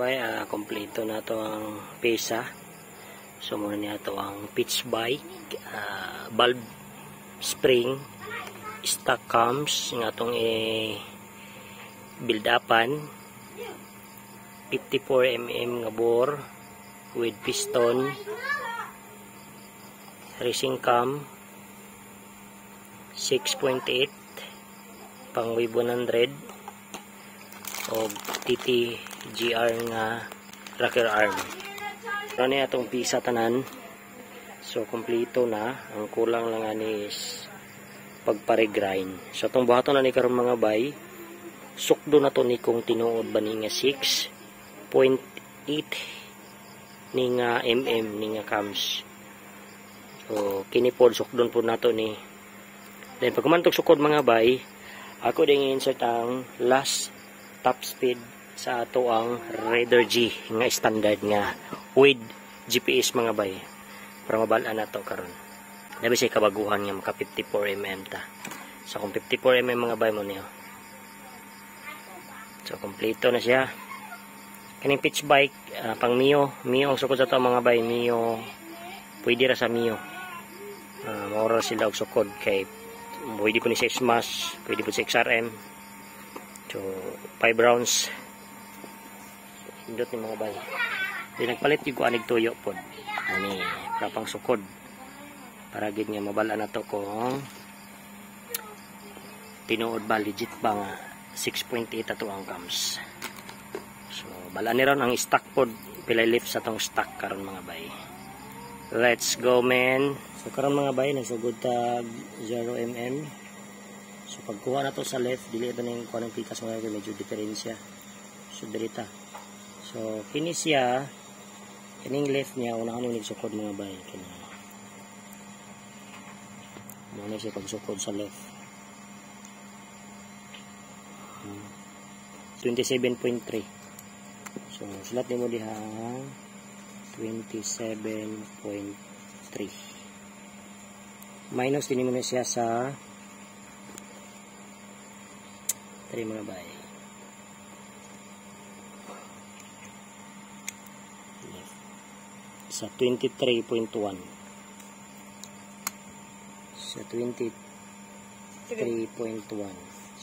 bay, kompleto na to ang pesa. So muna niya to ang pitch bike, bulb spring, stock cams nga tong build upan, 54mm nga bore with piston, racing cam 6.8 pang wave 100 o TTGR nga rocker arm. Ano na itong pisa tanan. So kompleto na, ang kulang lang ani is pagpare-grind. So itong buhaton na ni karon mga bay, sukdo na to ni kung tinuod ba ni nga 6.8 ni nga mm ni nga cams. So kinipod sukdon po nato ni. Then pag kumantog sukod mga bay, ako din insert ang last top speed sa ato ang Raider G nga standard nga with GPS mga bay. Para mabalaan na to karon. Nabi siya kabaguhan nga maka 54mm ta. So kung 54mm mga bay mo niyo. So kompleto na siya. Kaning pitch bike pang Mio ang sukod sa to mga bay, Mio. Pwede ra sa Mio. Maura sila og sukod kay pwede po ni sa Smash, pwede po sa XRM. So 5 rounds. Indot ni mga bay. Di nagpalit yung kuanig tuyo po. Ani kapang sukod. Para gid nga mabala na to kung tinuod ba legit ba nga 6.8 ato ang cams. So bala ni ron ang stock pod pilay lift sa tong stock karon mga bay. Let's go man. So karon mga bay nagsugod tag 0mm. So pagkuha na to sa left dili ba ning kuha ng pikas mga bay, medyo diferensya. So dirita. So kini siya kining left niya unahan ni sukod mga bay kini. Muna siya pagsukod sa left. 27.3. So sulat nimo diha 27.3. Minus din mo na siya sa 3 mga bay. Sa 23.1. Sa 23.1.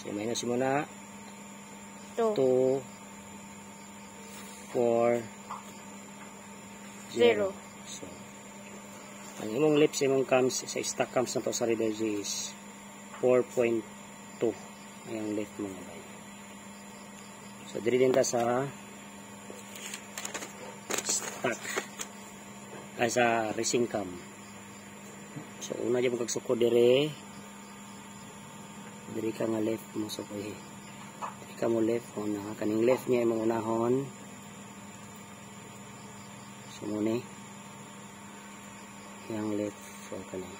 So minus mo na 2 4 0. So ang imong lips imong cams sa stock cams na to sa Raider G is 4.2 ayang left mga bay. So diri din ta sa stock ay sa racing cam. So una jud kag sukod diri ka nga left mo sukod. Diri ka mo left una kaning left niya imong unahon. So muna yang left so kaning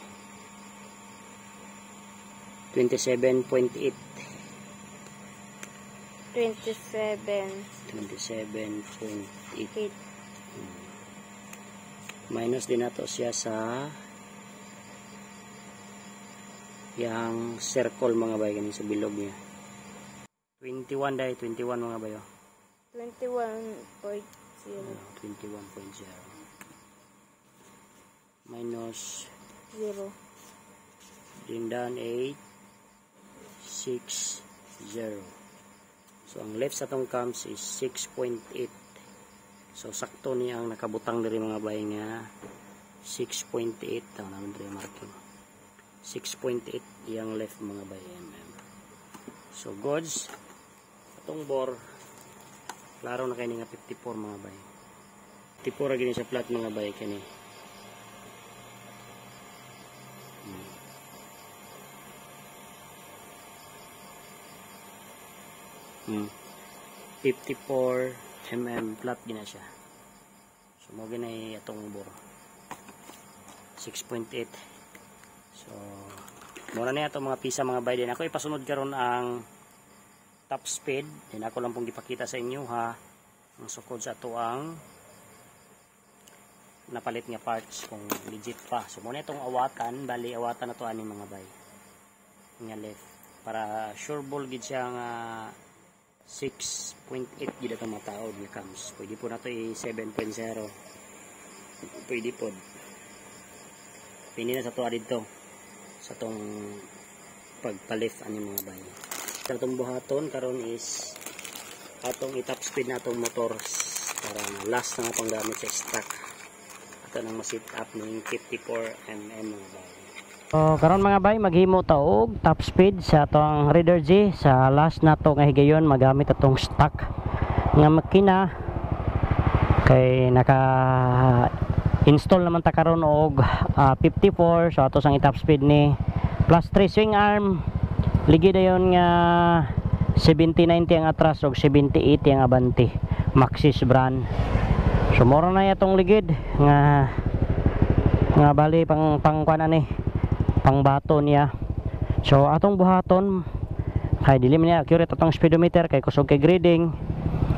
27.8 minus din nato siya sa yang circle mga bay kaning sa bilog niya 21 mga bayo 21.0 minus 0 dindan 8 6 0. So ang left sa tong cams is 6.8. So sakto niya ang nakabutang diri mga bay nga 6.8 taw naman diri marking 6.8 yang left mga bay mm. So goods atong bore klaro na kay nga 54 mga bay. 54 ra gini sa flat mga bay kani. 54 mm flat gina siya. So mo ginay atong bore 6.8. So muna na itong mga pisa mga bay din. Ako ipasunod karon ang top speed. Then ako lang pong gipakita sa inyo ha ang sukod sa ato ang napalit nga parts kung legit pa. So muna itong awatan, bali awatan na to ani mga bay nga left para sure ball gid siya nga 6.8 gid atong mataod nga cams. Pwede po nato i 7.0. Pwede po. Pini na sa tuwa dito sa tong pagpalift ani mga bay. Sa tong buhaton karon is atong i-top speed na atong motor para last na nga pang gamit sa stock. Ato nang ma-set up ning 54 mm mga bay. So karon mga bay maghimo ta og top speed sa atong Raider G sa last na to nga higayon magamit atong stock nga makina kay naka install naman ta karon og 54. So ato sang i-top speed ni plus 3 swing arm ligi dayon nga 70-90 ang atras og 70-80 ang abante Maxxis brand. So moro na atong ligid nga bali pang kuan ani pang bato niya. So atong buhaton kay dili man niya accurate atong speedometer kay kusog kay grading.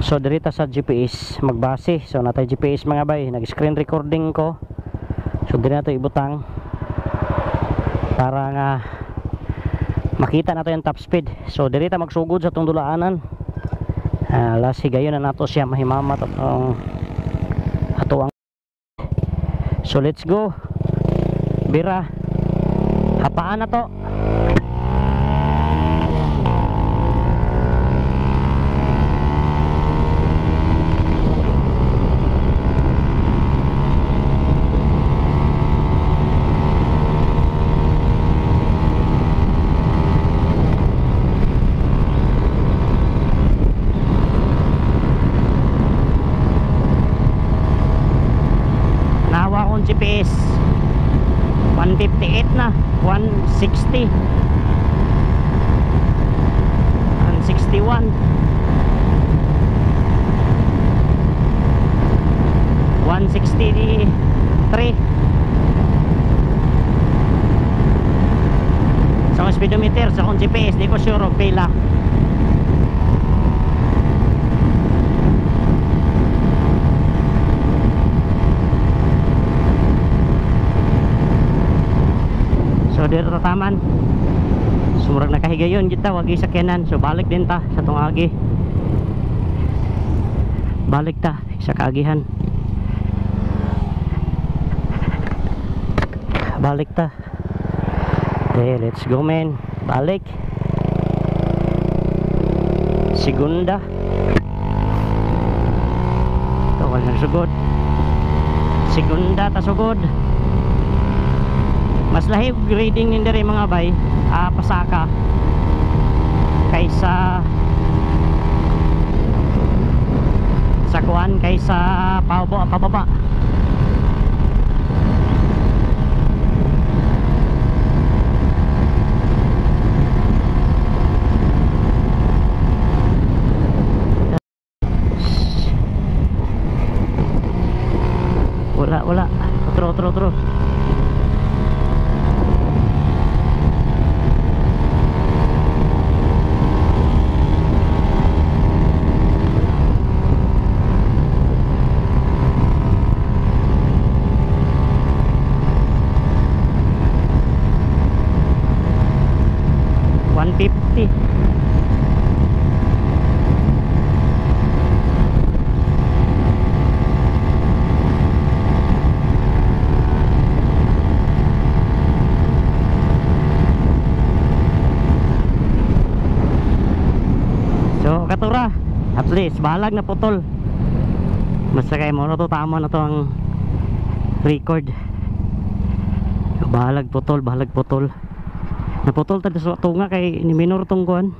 So dirita sa GPS magbase. So natay GPS mga bay, nag screen recording ko. So diri nato ibutang para nga makita nato yung top speed. So dirita magsugod sa atong dulaanan. Last higayon na nato siya mahimamat ato ang. So let's go. Bira. Hapaan na to. Nawa akong GPS 158 na 160 161 163 sa akong speedometer sa akong GPS di ko sure og pila. So dito taman. Sumurag nakahigayon kita wagi sakyanan. So balik din ta sa tong agi. Balik ta sa kaagihan. Balik ta. Okay, let's go men. Balik. Segunda. Ito wala sugod. Segunda ta sugod. Mas lahi grading din diri mga bay pasaka kaysa sa kuan kaysa pababa. Wala otro 150. So katura at least balag na putol. Basta kay mo to tama na to ang record. Balag putol. Naputol tadi sa tunga kay ni minor tong kuan.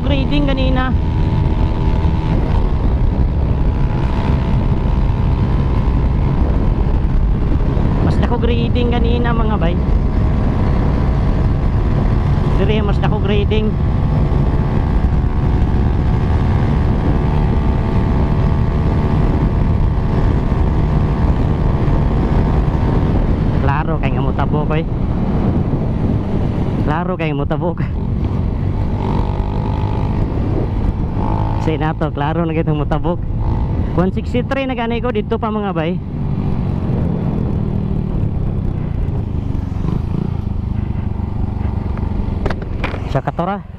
Grading kanina. Mas dako grading kanina mga bay. Dire mas dako grading. klaro kay mutabok. Say nato klaro na kitong mutabok. 163 na ganay ko dito pa mga bay. Sa katora.